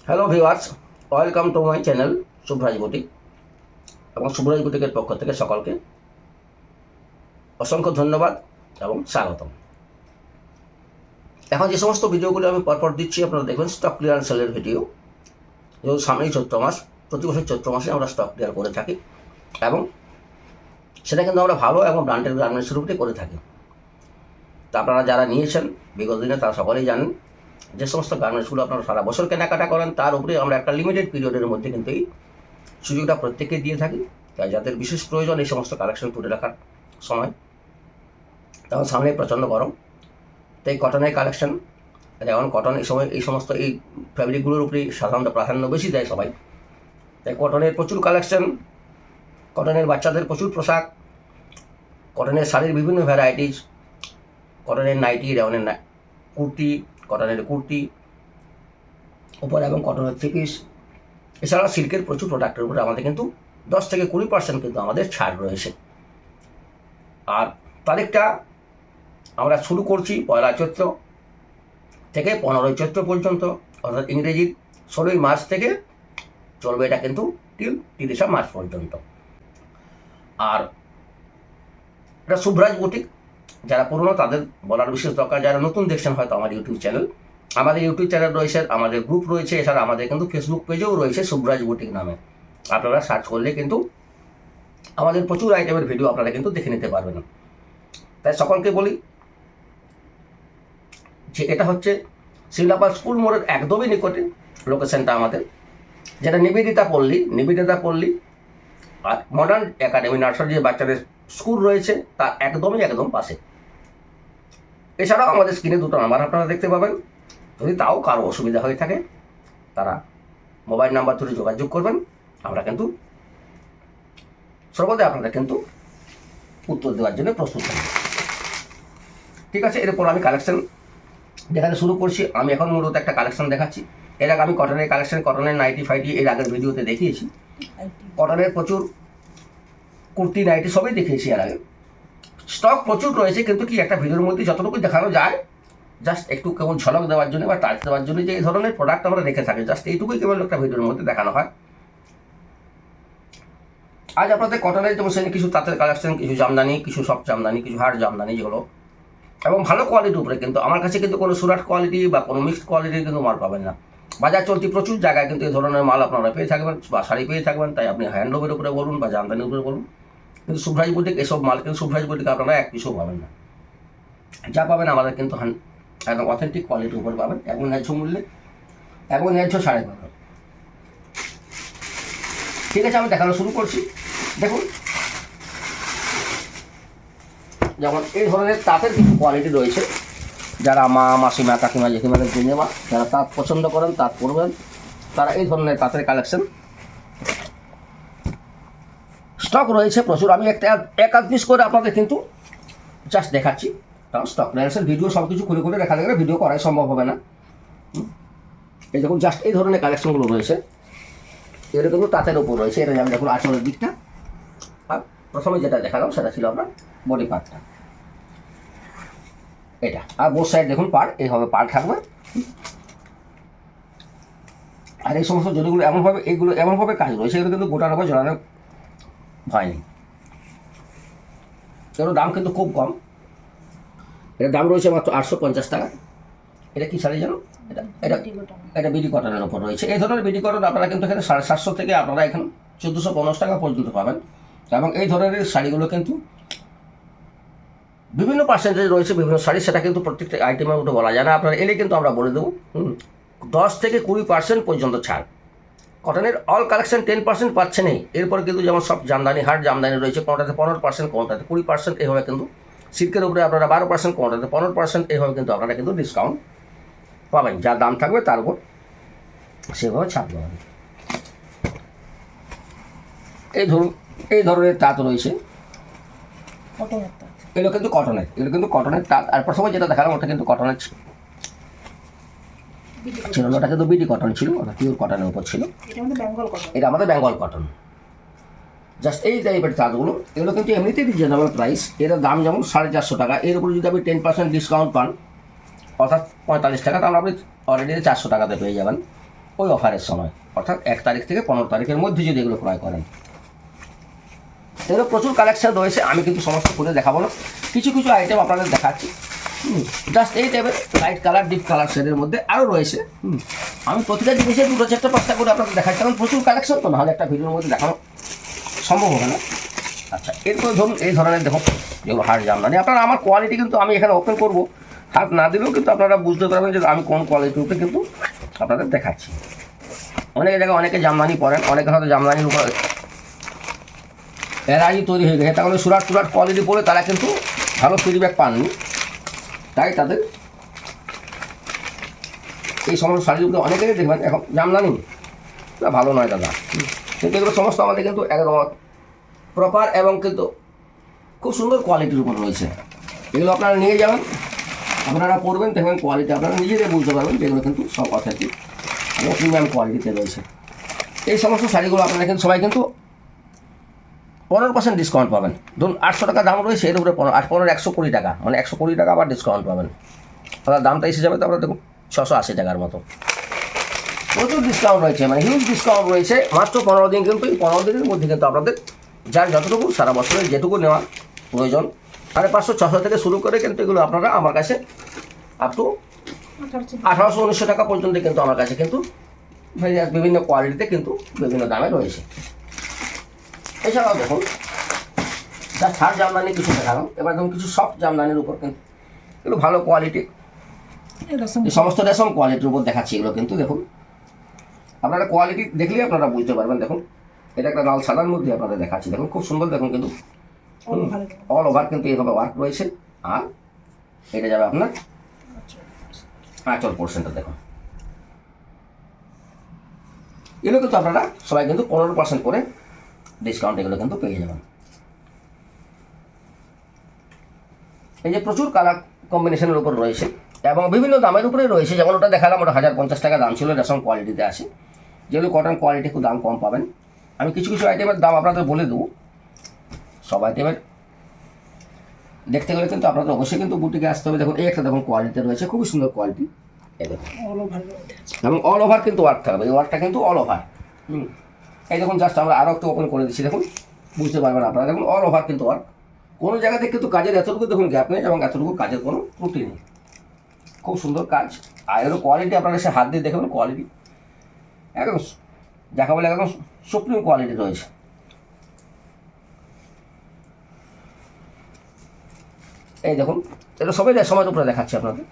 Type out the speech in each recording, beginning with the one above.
Hello viewers, welcome to my channel Shubhraj boutique এবং শুভরাজ বুটিকের পক্ষ থেকে সকলকে অসংখ্য ধন্যবাদ এবং স্বাগতম। এখন যে সমস্ত ভিডিওগুলো আমি পরপর দিচ্ছি আপনারা দেখবেন স্টক ক্লিয়ার সেলের ভিডিও। যেহেতু সামনেই চৈত্র মাস, প্রতি বছর চৈত্র মাসে আমরা স্টক ক্লিয়ার করে থাকি এবং সেটা কিন্তু আমরা ভালো এবং ব্র্যান্ডেড গার্মেন্টসের উপরে করে থাকি। তা আপনারা যারা নিয়েছেন বিগত দিনে তারা সকলেই জানেন যে সমস্ত গার্মেন্টসগুলো আপনারা সারা বছর কেনাকাটা করেন তার উপরে আমরা একটা লিমিটেড পিরিয়ডের মধ্যে কিন্তু এই সুযোগটা প্রত্যেককে দিয়ে থাকি। তাই যাদের বিশেষ প্রয়োজন এই সমস্ত কালেকশন তুলে রাখার সময়, তখন সামনে প্রচণ্ড গরম, তাই কটনের কালেকশন, যেমন কটন এই সময় এই সমস্ত এই ফ্যাব্রিকগুলোর উপরেই সাধারণত প্রাধান্য বেশি দেয় সবাই। তাই কটনের প্রচুর কালেকশন, কটনের বাচ্চাদের প্রচুর পোশাক, কটনের শাড়ির বিভিন্ন ভ্যারাইটিস, কটনের নাইটি, রেওনের কুর্তি, কটনের কুর্তি উপর এবং কটনের থ্রি পিস, এছাড়াও সিল্কের প্রচুর প্রোডাক্টের উপরে আমাদের কিন্তু 10 থেকে 20% কিন্তু আমাদের ছাড় রয়েছে। আর তারিখটা আমরা শুরু করছি 1 চৈত্র থেকে 15 চৈত্র পর্যন্ত, অর্থাৎ ইংরেজির 16 মার্চ থেকে চলবে এটা কিন্তু টিল 30 মার্চ পর্যন্ত। আর এটা শুভরাজ বুটিক, যারা পুরনো তাদের বলার বিশেষ দরকার, যারা নতুন দেখছেন হয়তো আমার ইউটিউব চ্যানেল, আমাদের ইউটিউব চ্যানেল রয়েছে, আমাদের গ্রুপ রয়েছে, এছাড়া আমাদের কিন্তু ফেসবুক পেজেও রয়েছে শুভরাজ বুটিক নামে। আপনারা সার্চ করলে কিন্তু আমাদের প্রচুর আইটেমের ভিডিও আপনারা কিন্তু দেখে নিতে পারবেন। তাই সকলকে বলি যে এটা হচ্ছে শিলাপাল স্কুল মোড়ের একদমই নিকটে লোকেশনটা আমাদের, যেটা নিবেদিতা পল্লী আর মডার্ন একাডেমি নার্সারি যে বাচ্চাদের স্কুল রয়েছে তার একদম পাশে। এছাড়াও আমাদের স্ক্রিনে 2টো নাম্বার আপনারা দেখতে পাবেন। যদি তাও কারো অসুবিধা হয়ে থাকে তারা মোবাইল নাম্বার ধরে যোগাযোগ করবেন, আমরা কিন্তু সর্বদাই আপনাদের কিন্তু উত্তর দেওয়ার জন্য প্রস্তুত থাকি। ঠিক আছে, এরপর আমি কালেকশন দেখাতে শুরু করছি। আমি এখন মূলত একটা কালেকশন দেখাচ্ছি। এর আগে আমি কটনের কালেকশন, কটনের নাইটি ফাইটি এর আগের ভিডিওতে দেখিয়েছি। কটনের প্রচুর কুর্তি নাইটি সবই দেখিয়েছি এর আগে। স্টক প্রচুর রয়েছে, কিন্তু কি একটা ভিডিওর মধ্যে যতটুকু দেখানো যায় জাস্ট একটু কেবল ঝলক দেওয়ার জন্য বা টাচ দেওয়ার জন্য যে এই ধরনের প্রোডাক্ট আমরা রেখে থাকি, জাস্ট এইটুকুই কেবল একটা ভিডিওর মধ্যে দেখানো হয়। আজ আপনাদের কটনের যেমন সেখানে কিছু তাঁতের কালেকশন, কিছু জামদানি, কিছু সফট জামদানি, কিছু হার্ড জামদানি, যেগুলো এবং ভালো কোয়ালিটির উপরে। কিন্তু আমার কাছে কিন্তু কোনো সুরাট কোয়ালিটি বা কোনো মিক্সড কোয়ালিটির কিন্তু মাল পাবেন না। বাজার চলতি প্রচুর জায়গায় কিন্তু এই ধরনের মাল আপনারা পেয়ে থাকবেন বা শাড়ি পেয়ে থাকবেন। তাই আপনি হ্যান্ডলুমের উপরে বলুন বা জামদানির উপরে বলুন, কিন্তু শুভরাজ বুটিক এসব মাল কিন্তু শুভরাজ বুটিকে আপনারা এক পিসও পাবেন না। যা পাবেন আমাদের কিন্তু একদম অথেন্টিক কোয়ালিটির উপরে পাবেন এবং ন্যায্য মূল্যে এবং ন্যায্য ছাড়ে পাবেন। ঠিক আছে, আমি দেখানো শুরু করছি। দেখুন, যেমন এই ধরনের তাঁতের কিছু কোয়ালিটি রয়েছে। যারা মা, মাসিমা, কাকিমা, জেঠিমাদের জেনেমা যারা তাঁত পছন্দ করেন, তাঁত পরবেন, তারা এই ধরনের তাঁতের কালেকশন স্টক রয়েছে প্রচুর। আমি এক আধ পিস করে আপনাদের কিন্তু জাস্ট দেখাচ্ছি, কারণ স্টক ক্লিয়ারেন্সের ভিডিও সব কিছু খুলে দেখা গেলে ভিডিও করাই সম্ভব হবে না। এই দেখুন, জাস্ট এই ধরনের কালেকশনগুলো রয়েছে। এটা কিন্তু তাঁতের উপর রয়েছে। এটা যেমন দেখুন আঁচলের দিকটা, আর প্রথমে যেটা দেখালাম সেটা ছিল আপনার বডি পার্টটা, এটা। আর বোথ সাইড দেখুন পাড়, এইভাবে পাড় থাকবে। আর এই সমস্ত জড়িগুলো এমনভাবে কাজ রয়েছে, এগুলো কিন্তু গোটার উপর জড়ানো হয়নি। এগুলোর দাম কিন্তু খুব কম। এটার দাম রয়েছে মাত্র 850 টাকা। এটা কি শাড়ি জানো? এটা বিডি কটনের ওপর রয়েছে। এই ধরনের বিডি কটন আপনারা কিন্তু এখানে 750 থেকে আপনারা এখানে 1450 টাকা পর্যন্ত পাবেন। এবং এই ধরনের শাড়িগুলো কিন্তু বিভিন্ন পার্সেন্টেজ রয়েছে বিভিন্ন শাড়ি, সেটা কিন্তু প্রত্যেকটা আইটেমের মধ্যে বলা যায় না। আপনারা এলে কিন্তু আমরা বলে দেবো 10 থেকে 20% পর্যন্ত ছাড়। কটনের অল কালেকশন 10% পাচ্ছে নেই। এরপরে কিন্তু যেমন সব জামদানি, হার্ড জামদানি রয়েছে, কোনোটাতে 15%, কোনোটাতে 20%, এইভাবে কিন্তু সিল্কের উপরে আপনারা 12%, কোনোটাতে 15%, এইভাবে কিন্তু আপনারা কিন্তু ডিসকাউন্ট পাবেন। যা দাম থাকবে তার উপর সেভাবে ছাড় পাবেন। এই ধরনের তাঁত রয়েছে, এগুলো কিন্তু কটনের তাঁত। আর প্রথমে যেটা দেখালাম ওটা কিন্তু কটনের ছিল না, ওটা কিন্তু বিডি কটন ছিল, ওটা পিওর কটনের উপর ছিল। এটা আমাদের বেঙ্গল কটন। জাস্ট এই টাইপের তাঁতগুলো, এগুলো কিন্তু এমনিতেই রিজনেবল প্রাইস। এর দাম যেমন 450 টাকা, এর উপরে যদি আপনি 10% ডিসকাউন্ট পান, অর্থাৎ 45 টাকা, তাহলে আপনি অলরেডি 400 টাকাতে পেয়ে যাবেন। ওই অফারের সময়, অর্থাৎ 1 তারিখ থেকে 15 তারিখের মধ্যে যদি এগুলো ক্রয় করেন। এগুলো প্রচুর কালেকশন রয়েছে, আমি কিন্তু সমস্ত খুলে দেখাবো না, কিছু কিছু আইটেম আপনাদের দেখাচ্ছি। জাস্ট এই টাইপের লাইট কালার ডিপ কালার শেডের মধ্যে আরও রয়েছে। আমি প্রতিটা জিনিসে 2-4টা 5টা করে আপনাদের দেখাচ্ছি, কারণ প্রচুর কালেকশন তো, নাহলে একটা ভিডিওর মধ্যে দেখানো সম্ভব হবে না। আচ্ছা, এরপর ধরুন এই ধরনের দেখুন যেগুলো হাট জামদানি, আপনারা আমার কোয়ালিটি কিন্তু আমি এখানে ওপেন করবো, হাত না দিলেও কিন্তু আপনারা বুঝতে পারবেন যে আমি কোন কোয়ালিটির উপরে কিন্তু আপনাদের দেখাচ্ছি। অনেকে জায়গায় অনেকে জামদানি পরেন, অনেকে হয়তো জামদানির উপর এরাই তৈরি হয়ে গেছে, তাহলে সুরাট কোয়ালিটি পরে তারা কিন্তু ভালো ফিডব্যাক পাননি, তাই তাদের এই সমস্ত শাড়ির উপরে অনেকেই দেখবেন এখন জামদানি না ভালো নয় দাদা, কিন্তু এগুলো সমস্ত আমাদের কিন্তু একদম প্রপার এবং কিন্তু খুব সুন্দর কোয়ালিটির উপর রয়েছে। এগুলো আপনারা নিয়ে যাবেন, আপনারা পরবেন, দেখবেন কোয়ালিটি আপনারা নিজেরাই বুঝতে পারবেন যেগুলো কিন্তু সব অথেন্টিক এবং প্রিমিয়াম কোয়ালিটিতে রয়েছে। এই সমস্ত শাড়িগুলো আপনারা কিন্তু সবাই কিন্তু 15% ডিসকাউন্ট পাবেন। ধরুন 800 টাকা দাম রয়েছে, এর উপরে 120 টাকা, মানে 120 টাকা আবার ডিসকাউন্ট পাবেন, তাহলে দামটা এসে যাবে তো আপনারা দেখুন 680 টাকার মতো। প্রচুর ডিসকাউন্ট রয়েছে, মানে হিউজ ডিসকাউন্ট রয়েছে মাত্র 15 দিন, কিন্তু এই 15 দিনের মধ্যে কিন্তু আপনাদের যার যতটুকু সারা বছরের যেটুকু নেওয়া প্রয়োজন 550-600 থেকে শুরু করে কিন্তু এগুলো আপনারা আমার কাছে আপ টু 1800-1900 টাকা পর্যন্ত কিন্তু আমার কাছে কিন্তু বিভিন্ন কোয়ালিটিতে কিন্তু বিভিন্ন দামে রয়েছে। এছাড়াও দেখুন যা হাড় জামদানি কিছু দেখালাম, এবার দেখুন কিছু সফট জামদানির উপর কিন্তু এগুলো ভালো কোয়ালিটি, এই সমস্ত রেশম কোয়ালিটির উপর দেখাচ্ছি। এগুলো কিন্তু দেখুন আপনারা কোয়ালিটি দেখলেই আপনারা বুঝতে পারবেন। দেখুন এটা একটা লাল সাদার মধ্যে আপনাদের দেখাচ্ছি, দেখুন খুব সুন্দর, দেখুন কিন্তু অল ওভার কিন্তু এইভাবে ওয়ার্ক রয়েছে। আর এটা যাবে আপনার আঁচল পোর্শনটা, দেখুন এগুলো কিন্তু আপনারা সবাই কিন্তু 15% করে ডিসকাউন্ট এগুলো কিন্তু পেয়ে যাবেন। এই যে প্রচুর কালার কম্বিনেশনের উপর রয়েছে এবং বিভিন্ন দামের উপরে রয়েছে, যেমন ওটা দেখালাম, ওটা 1050 টাকা দাম ছিল, রেশম কোয়ালিটিতে আছে, যেগুলো কটন কোয়ালিটি একটু দাম কম পাবেন। আমি কিছু কিছু আইটেমের দাম আপনাদের বলে দেবো, সব আইটেমের দেখতে গেলে কিন্তু আপনাদের অবশ্যই কিন্তু বুটিকে আসতে হবে। দেখুন এই একটা দেখুন কোয়ালিটি রয়েছে, খুবই সুন্দর কোয়ালিটি, এবং অল ওভার কিন্তু ওয়ার্ক থাকবে, এই ওয়ার্কটা কিন্তু অল ওভার। এই দেখুন জাস্ট আমরা আরও একটু ওপেন করে দিচ্ছি, দেখুন বুঝতে পারবেন আপনারা, দেখুন অল ওভার কিন্তু ওয়ার্ক, কোনো জায়গাতে কিন্তু কাজের এতটুকু দেখুন গ্যাপ নেই এবং এতটুকু কাজের কোনো ত্রুটি নেই, খুব সুন্দর কাজ। আর এরও কোয়ালিটি আপনারা এসে হাত দিয়ে দেখবেন, কোয়ালিটি একদম দেখা বলে একদম সুপ্রিম কোয়ালিটি রয়েছে। এই দেখুন এটা সবাই রেশমের উপরে দেখাচ্ছি আপনাদের,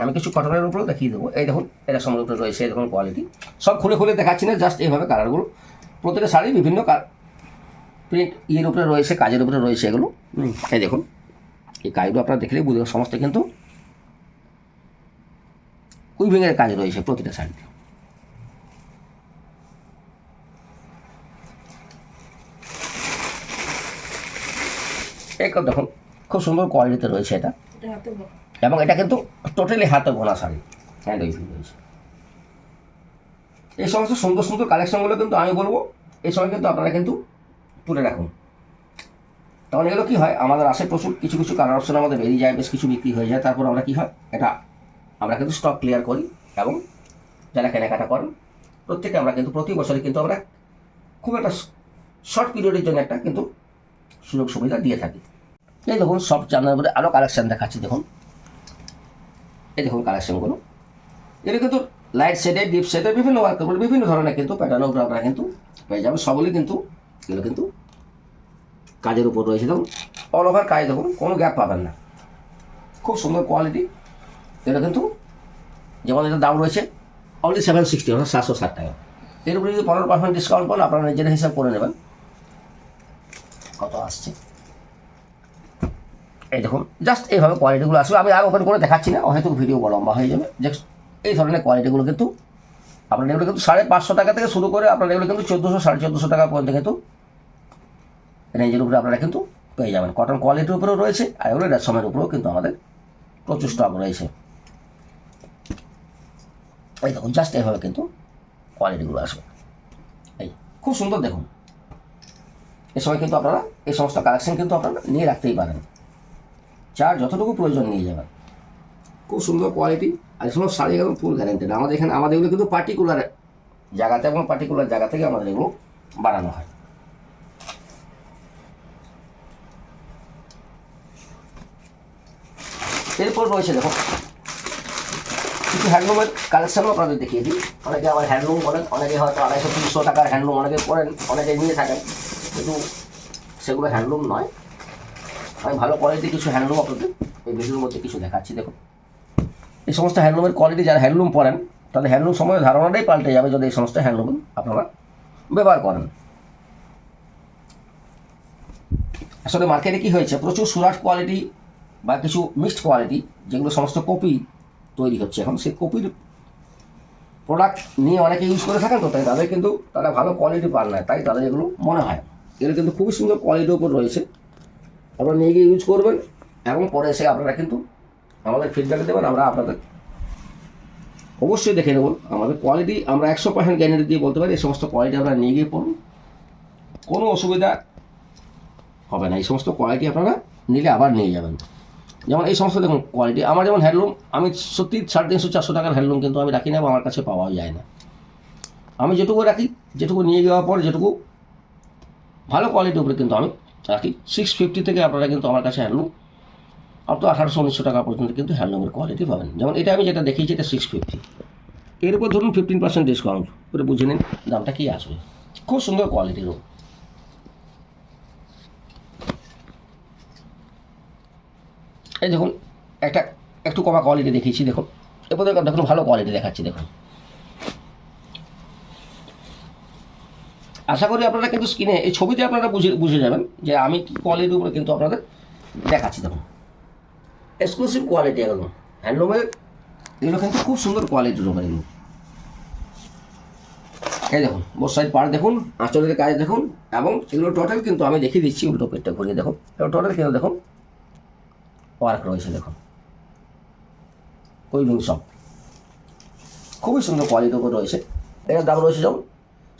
আমি কিছু কটনের উপরেও দেখিয়ে দেবো। এই দেখুন এটা রেশমের উপরে রয়েছে, এই দেখুন কোয়ালিটি, সব খুলে খুলে দেখাচ্ছি না, জাস্ট এইভাবে কালারগুলো, প্রতিটা শাড়ি বিভিন্ন প্রিন্ট ইয়ের উপরে রয়েছে, কাজের উপরে রয়েছে এগুলো। এই দেখুন এই কাজগুলো আপনারা দেখলেই বুঝবেন, সমস্ত কিন্তু উইভিংয়ের কাজ রয়েছে প্রতিটা শাড়িতে। এই দেখুন খুব সুন্দর কোয়ালিটিতে রয়েছে এটা, এবং এটা কিন্তু টোটালি হাতে বোনা শাড়ি, হ্যান্ড উইভিং রয়েছে। এই সমস্ত সুন্দর সুন্দর কালেকশনগুলো কিন্তু আমি বলবো এই সময় কিন্তু আপনারা কিন্তু তুলে রাখুন, তখন এগুলো কী হয়, আমাদের আসে প্রচুর কিছু কিছু কালার অপশন আমাদের বেরিয়ে যায়, বেশ কিছু বিক্রি হয়ে যায়, তারপর আমরা কী হয় এটা আমরা কিন্তু স্টক ক্লিয়ার করি, এবং যারা কেনাকাটা করেন প্রত্যেকে আমরা কিন্তু প্রতি বছরই কিন্তু আমরা খুব একটা শর্ট পিরিয়ডের জন্য একটা কিন্তু সুযোগ সুবিধা দিয়ে থাকি। এই দেখুন সব জামদানির উপরে আরও কালেকশান দেখাচ্ছি, দেখুন এই দেখুন কালেকশানগুলো, এটা কিন্তু লাইট শেডে ডিপ শেডে বিভিন্ন ওয়ার্কের উপরে বিভিন্ন ধরনের কিন্তু প্যাটার্নের উপরে আপনারা কিন্তু পেয়ে যাবেন, সবগুলি কিন্তু এগুলো কিন্তু কাজের উপর রয়েছে। দেখুন অল ওভার কাজ, দেখুন কোনো গ্যাপ পাবেন না, খুব সুন্দর কোয়ালিটি। এটা কিন্তু যেমন এটার দাম রয়েছে অনলি 760, অর্থাৎ 760 টাকা। এর উপরে যদি 15% ডিসকাউন্ট পান আপনারা নিজের হিসাব করে নেবেন কত আসছে। এই দেখুন জাস্ট এইভাবে কোয়ালিটিগুলো আসবে, আমি আর ওপেন করে দেখাচ্ছি না, হয়তো ভিডিও বড় লম্বা হয়ে যাবে। জাস্ট এই ধরনের কোয়ালিটিগুলো কিন্তু আপনারা এগুলো কিন্তু 550 টাকা থেকে শুরু করে আপনারা এগুলো কিন্তু 1400 1450 টাকা পর্যন্ত কিন্তু রেঞ্জের উপরে আপনারা কিন্তু পেয়ে যাবেন। কটন কোয়ালিটির উপরেও রয়েছে, আর এগুলো রেশমের উপরেও কিন্তু আমাদের প্রচুর স্টক রয়েছে। এই দেখুন জাস্ট এইভাবে কিন্তু কোয়ালিটিগুলো আসবে, এই খুব সুন্দর। দেখুন এই সময় কিন্তু আপনারা এই সমস্ত কালেকশন কিন্তু আপনারা নিয়ে রাখতেই পারেন, যার যতটুকু প্রয়োজন নিয়ে যাবেন, খুব সুন্দর কোয়ালিটি। আর এই সমস্ত শাড়ি একদম ফুল গ্যারেন্টেড। আমাদের এখানে আমাদের এগুলো কিন্তু পার্টিকুলার জায়গাতে এবং পার্টিকুলার জায়গা থেকে আমাদের এগুলো বানানো হয়। এরপর রয়েছে দেখো কিছু হ্যান্ডলুমের কালেকশানও আপনাদের দেখিয়ে দিই। অনেকে আবার হ্যান্ডলুম করেন, অনেকে হয়তো 250-300 টাকার হ্যান্ডলুম অনেকে করেন, অনেকে নিয়ে থাকেন, কিন্তু সেগুলো হ্যান্ডলুম নয়। আমি ভালো কোয়ালিটির কিছু হ্যান্ডলুম আপনাদের এই ভিডিওর মধ্যে কিছু দেখাচ্ছি। দেখুন এই সমস্ত হ্যান্ডলুমের কোয়ালিটি, যারা হ্যান্ডলুম পরেন তাদের হ্যান্ডলুম সম্বন্ধে ধারণাটাই পাল্টে যাবে যদি এই সমস্ত হ্যান্ডলুম আপনারা ব্যবহার করেন। আসলে মার্কেটে কী হয়েছে, প্রচুর সুরাট কোয়ালিটি বা কিছু মিক্সড কোয়ালিটি যেগুলো সমস্ত কপি তৈরি হচ্ছে এখন, সেই কপির প্রোডাক্ট নিয়ে অনেকে ইউজ করে থাকেন, তো তাই তাদের কিন্তু তারা ভালো কোয়ালিটি পান না, তাই তাদের এগুলো মনে হয়। এগুলো কিন্তু খুবই সুন্দর কোয়ালিটির উপর রয়েছে, আপনারা নিয়ে গিয়ে ইউজ করবেন এবং পরে এসে আপনারা কিন্তু আমাদের ফিডব্যাক দেবেন। আমরা আপনাদের অবশ্যই দেখে নেব আমাদের কোয়ালিটি, আমরা 100% গ্যারান্টি দিয়ে বলতে পারি এই সমস্ত কোয়ালিটি আপনারা নিয়ে গিয়ে পড়ুন, কোনো অসুবিধা হবে না। এই সমস্ত কোয়ালিটি আপনারা নিলে আবার নিয়ে যাবেন। যেমন এই সমস্ত দেখুন কোয়ালিটি, আমার যেমন হ্যান্ডলুম, আমি সত্যি 350-400 টাকার হ্যান্ডলুম কিন্তু আমি রাখি না বা আমার কাছে পাওয়া যায় না। আমি যেটুকু রাখি, যেটুকু নিয়ে যাওয়ার পর যেটুকু ভালো কোয়ালিটির উপরে কিন্তু আমি রাখি। 650 থেকে আপনারা কিন্তু আমার কাছে হ্যান্ডলুম আপ তো 1800-1900 টাকা পর্যন্ত কিন্তু হ্যান্ডলুমের কোয়ালিটি পাবেন। যেমন এটা আমি যেটা দেখিয়েছি এটা 650, এর উপর ধরুন 15% ডিসকাউন্ট করে বুঝে নিন দামটা কী আসবে। খুব সুন্দর কোয়ালিটির উপর। এই দেখুন একটা একটু কমা কোয়ালিটি দেখিয়েছি, দেখুন এরপর দেখুন ভালো কোয়ালিটি দেখাচ্ছি। দেখুন আশা করি আপনারা কিন্তু স্ক্রিনে এই ছবিতে আপনারা বুঝে যাবেন যে আমি কী কোয়ালিটির উপরে কিন্তু আপনাদের দেখাচ্ছি। দেখুন এক্সক্লুসিভ কোয়ালিটি এগুলো হ্যান্ডলুমের, এগুলো কিন্তু খুব সুন্দর কোয়ালিটির উপরে এগুলো। এই দেখুন বোথ সাইড পার দেখুন, আঁচলের কাজ দেখুন, এবং এগুলো টোটাল কিন্তু আমি দেখিয়ে দিচ্ছি উল্টো পেটটা ঘুরিয়ে দেখুন, এগুলো টোটাল কিন্তু দেখুন ওয়ার্ক রয়েছে। দেখুন উইভিং সব খুবই সুন্দর কোয়ালিটির উপর রয়েছে। এটার দাম রয়েছে যেমন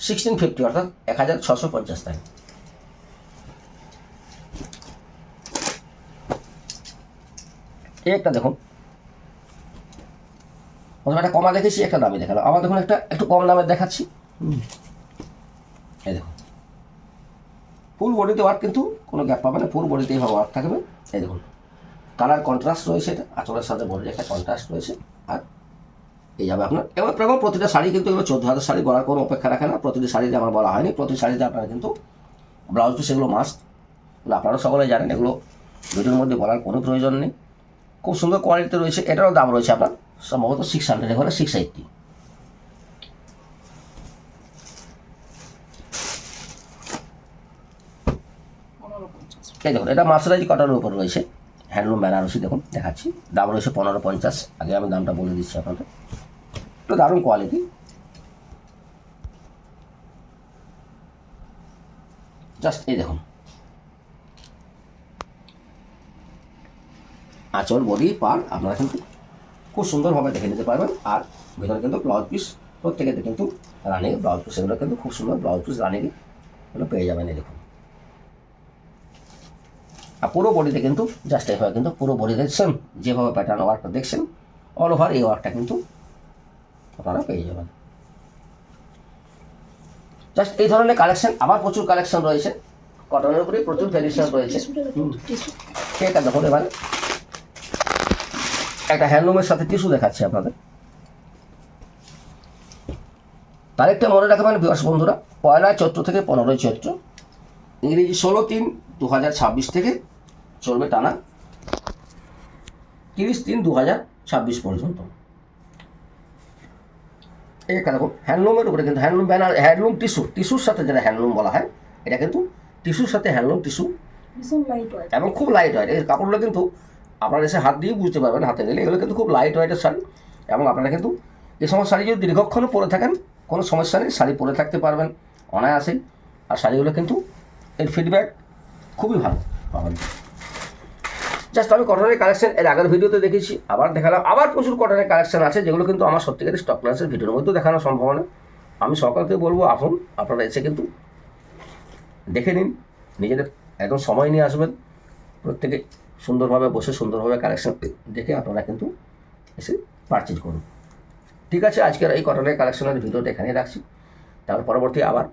1650 অর্থাৎ 1650 টাকা। এই একটা দেখুন, প্রথমে একটা কমা দেখেছি, একটা দামি দেখালাম, আবার দেখুন একটা একটু কম দামের দেখাচ্ছি। এই দেখুন ফুল বডিতে ওয়ার্ক, কিন্তু কোনো গ্যাপ পাবে না, ফুল বডিতেই হবে ওয়ার্ক থাকবে। এই দেখুন কালার কন্ট্রাস্ট রয়েছে, এটা আঁচলের সাথে বডির একটা কন্ট্রাস্ট রয়েছে। আর এই যাবে আপনার এবার প্রতিটা শাড়ি কিন্তু এগুলো 14,000 শাড়ি বলার কোনো অপেক্ষা রাখে না। প্রতিটি শাড়িতে আমার বলা হয়নি, প্রতি শাড়িতে আপনারা কিন্তু ব্লাউজ পিস এগুলো মাস্ট, এগুলো আপনারা সকলে জানেন, এগুলো ভিডিওর মধ্যে বলার কোনো প্রয়োজন নেই। খুব সুন্দর কোয়ালিটিতে রয়েছে। এটারও দাম রয়েছে আপনার সম্ভবত 600, এখানে 680। এই দেখুন এটা মার্সারাইজ কটনের উপর রয়েছে, হ্যান্ডলুম বেনারসি। দেখুন দেখাচ্ছি, দাম রয়েছে 1550। আগে আমি দামটা বলে দিচ্ছি আপনাদের, তো দারুণ কোয়ালিটি। জাস্ট এই দেখুন আঁচল বডি পার আপনারা কিন্তু খুব সুন্দরভাবে দেখে নিতে পারবেন। আর ভিতরে কিন্তু ব্লাউজ পিস প্রত্যেকেতে কিন্তু রানিং ব্লাউজ পিস, এগুলো কিন্তু খুব সুন্দর ব্লাউজ পিস রানিং এগুলো পেয়ে যাবেন। এই দেখুন আর পুরো বডিতে কিন্তু জাস্ট এইভাবে কিন্তু পুরো বডি দেখছেন যেভাবে প্যাটার্ন ওয়ার্কটা দেখছেন অল ওভার এই ওয়ার্কটা কিন্তু আপনারা পেয়ে যাবেন। জাস্ট এই ধরনের কালেকশন আবার প্রচুর কালেকশন রয়েছে, কটনের উপরে প্রচুর ভ্যারিয়েশন রয়েছে। সেটা দেখুন এবার একটা হ্যান্ডলুমের সাথে টিস্যু দেখাচ্ছি আপনাদের। তারিখটা মনে রাখবেন ভিউয়ার্স বন্ধুরা, 1 চৈত্র থেকে 15 চৈত্র, ইংরেজি 16/3/2026 থেকে চলবে টানা 30/3/2026 পর্যন্ত। এই একটা দেখুন হ্যান্ডলুমের উপরে কিন্তু হ্যান্ডলুম ব্যানার, হ্যান্ডলুম টিস্যুর সাথে যেটা হ্যান্ডলুম বলা হয়, এটা কিন্তু টিস্যুর সাথে হ্যান্ডলুম টিস্যু এবং খুব লাইট ওয়েট। এই কাপড়গুলো কিন্তু আপনারা এসে হাত দিয়ে বুঝতে পারবেন, হাতে নিলে এগুলো কিন্তু খুব লাইট ওয়েটের শাড়ি। এবং আপনারা কিন্তু এই সমস্ত শাড়ি যদি দীর্ঘক্ষণ পরে থাকেন কোনো সমস্যা নেই, শাড়ি পরে থাকতে পারবেন অনায়াসেই। আর শাড়িগুলো কিন্তু এর ফিডব্যাক খুবই ভালো পাবেন। জাস্ট আমি কটনের কালেকশন এর আগের ভিডিওতে দেখেছি, আবার দেখালাম, আবার প্রচুর কটনের কালেকশন আছে যেগুলো কিন্তু আমার সত্যিকারের স্টক ক্লাসের ভিডিওর মধ্যেও দেখানো সম্ভব না। আমি সকলকে বলবো আসুন, আপনারা এসে কিন্তু দেখে নিন, নিজেদের একদম সময় নিয়ে আসবেন, প্রত্যেকে সুন্দরভাবে বসে সুন্দরভাবে কালেকশন দেখে আপনারা কিন্তু এসে পারচেজ করুন। ঠিক আছে, আজকের এই কটনের কালেকশনের ভিডিওটা এখানেই রাখছি। তারপর পরবর্তী আবার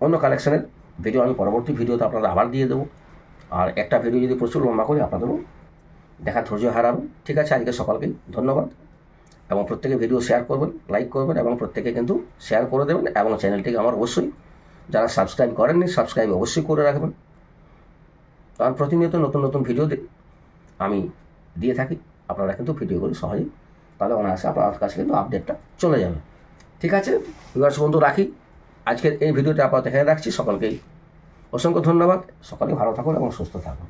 অন্য কালেকশনের ভিডিও আমি পরবর্তী ভিডিওতে আপনাদের আবার দিয়ে দেবো। আর একটা ভিডিও যদি প্রচুর লম্বা করি আপনাদেরও দেখা ধৈর্য হারাবেন। ঠিক আছে, আজকে সকালকেই ধন্যবাদ, এবং প্রত্যেকে ভিডিও শেয়ার করবেন, লাইক করবেন, এবং প্রত্যেকে কিন্তু শেয়ার করে দেবেন, এবং চ্যানেলটিকে আমার অবশ্যই যারা সাবস্ক্রাইব করেননি সাবস্ক্রাইব অবশ্যই করে রাখবেন, কারণ প্রতিনিয়ত নতুন নতুন ভিডিও আমি দিয়ে থাকি। আপনারা কিন্তু ভিডিওগুলো সহজেই তাহলে অনায়াসে আপনার কাছে কিন্তু আপডেটটা চলে যাবে। ঠিক আছে ভিউয়ার্স বন্ধু, রাখি আজকের এই ভিডিওটা আপাতত এখানে রাখছি। সকলকেই অসংখ্য ধন্যবাদ, সকলে ভালো থাকুন এবং সুস্থ থাকুন।